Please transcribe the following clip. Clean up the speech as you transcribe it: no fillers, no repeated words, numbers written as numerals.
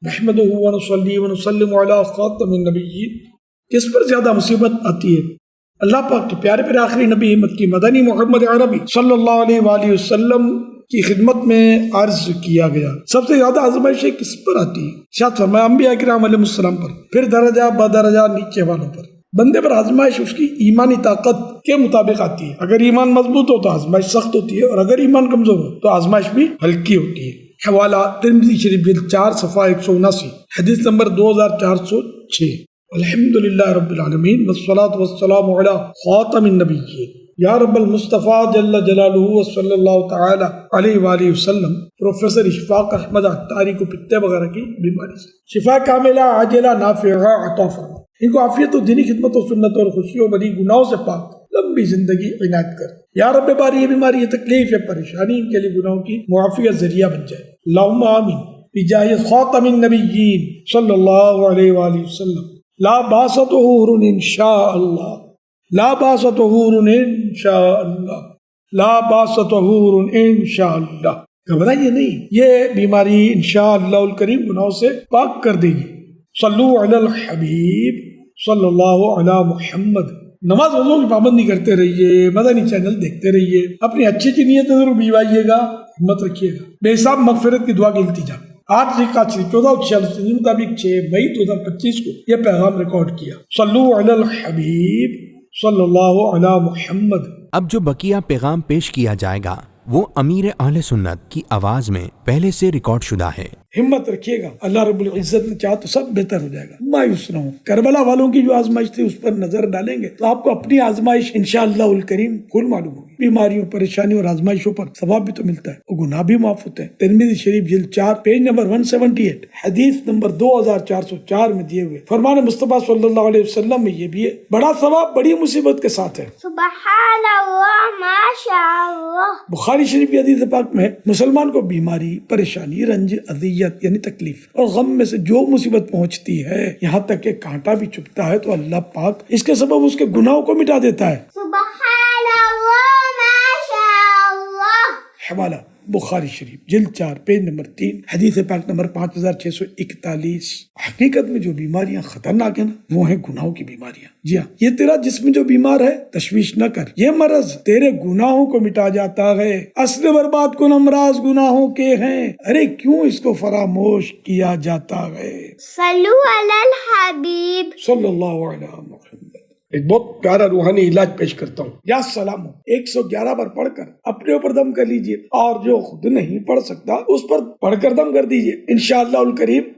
نحمدہ ونصلی ونسلم علی خاتم النبیین. کس پر زیادہ مصیبت آتی ہے؟ اللہ پاک کے پیارے پیارے آخری نبی مکی مدنی محمد عربی صلی اللہ علیہ وآلہ وسلم کی خدمت میں عرض کیا گیا سب سے زیادہ آزمائشیں کس پر آتی ہیں؟ ارشاد فرمایا انبیاء کرام علیہ السلام پر، پھر درجہ بدرجہ نیچے والوں پر. بندے پر آزمائش اس کی ایمانی طاقت کے مطابق آتی ہے. اگر ایمان مضبوط ہو تو آزمائش سخت ہوتی ہے، اور اگر ایمان کمزور ہو تو آزمائش بھی ہلکی ہوتی ہے. حوالہ ترمذی شریف جلد 4 صفحہ 179، حدیث نمبر 2406. الحمدللہ رب العالمین والصلاة والسلام علی خاتم النبیین. یا رب المصطفیٰ جل جلالہ وصلی اللہ تعالی علیہ وآلہ وسلم پروفیسر اشفاق احمد عطاری کو پتے وغیرہ کی بیماری سے شفا کاملہ عاجلہ نافعہ عطا فرما. ان کو عافیت و دینی خدمت و سنت اور خوشی و بری گناہوں سے پاک لمبی زندگی عنایت کر. یا رب باری یہ بیماری، یہ تکلیف، یہ پریشانی ان کے لیے گناہوں کی معافی کا ذریعہ بن جائے. اللہم آمین بجاہ خاتم النبیین صلی اللہ علیہ وآلہ وسلم. لا باس طہور انشاء اللہ، لا باس طہور انشاء اللہ، لا باس طہور انشاء اللہ. گھبرائیے نہیں، یہ بیماری انشاءاللہ الکریم گناہوں سے پاک کر دے گی. صلو علی الحبیب صلی اللہ علی محمد. نماز روزوں کی پابندی کرتے رہیے، مدنی چینل دیکھتے رہیے، اپنی اچھی اچھی نیتیں ضرور بھجوائیے گا، ہمت رکھیے گا. بے حساب مغفرت کی دعا کی التجا. 8 ذی 1446 کے مطابق 6 مئی 2025 کو یہ پیغام ریکارڈ کیا. صلو علی الحبیب صلی اللہ علی محمد. اب جو بقیہ پیغام پیش کیا جائے گا وہ امیر اہل سنت کی آواز میں پہلے سے ریکارڈ شدہ ہے. ہمت رکھیے گا، اللہ رب العزت نے چاہا تو سب بہتر ہو جائے گا. مایوس نہ ہوں. کربلا والوں کی جو آزمائش تھی اس پر نظر ڈالیں گے تو آپ کو اپنی آزمائش انشاءاللہ الکریم کل معلوم ہوگی. بیماریوں، پریشانیوں اور آزمائشوں پر ثواب بھی تو ملتا ہے اور گناہ بھی معاف ہوتے ہیں. ترمذی شریف جلد 4 پیج نمبر 178 حدیث نمبر 2404 میں دیے ہوئے فرمان مصطفیٰ صلی اللہ علیہ وسلم میں یہ بھی ہے، بڑا ثواب بڑی مصیبت کے ساتھ ہے. سبحان اللہ ماشاء اللہ. بخاری شریف کی حدیث پاک میں مسلمان کو بیماری، پریشانی، رنج، اذیت یعنی تکلیف اور غم میں سے جو مصیبت پہنچتی ہے، یہاں تک کہ کانٹا بھی چبھتا ہے، تو اللہ پاک اس کے سبب اس کے گناہوں کو مٹا دیتا ہے. سبحان اللہ ماشاء اللہ. حوالہ بخاری شریف جلد 4 پیج نمبر 3 حدیث پاک نمبر 5641. حقیقت میں جو بیماریاں خطرناک ہیں نا، وہ ہیں گناہوں کی بیماریاں. جی ہاں، یہ تیرا جسم جو بیمار ہے، تشویش نہ کر، یہ مرض تیرے گناہوں کو مٹا جاتا ہے. اصل برباد کن امراض گناہوں کے ہیں، ارے کیوں اس کو فراموش کیا جاتا ہے. صلو علی الحبیب صلی اللہ علیہ محمد. ایک بہت پیارا روحانی علاج پیش کرتا ہوں. یا سلام 111 بار پڑھ کر اپنے اوپر دم کر لیجئے، اور جو خود نہیں پڑھ سکتا اس پر پڑھ کر دم کر دیجئے. انشاءاللہ الکریم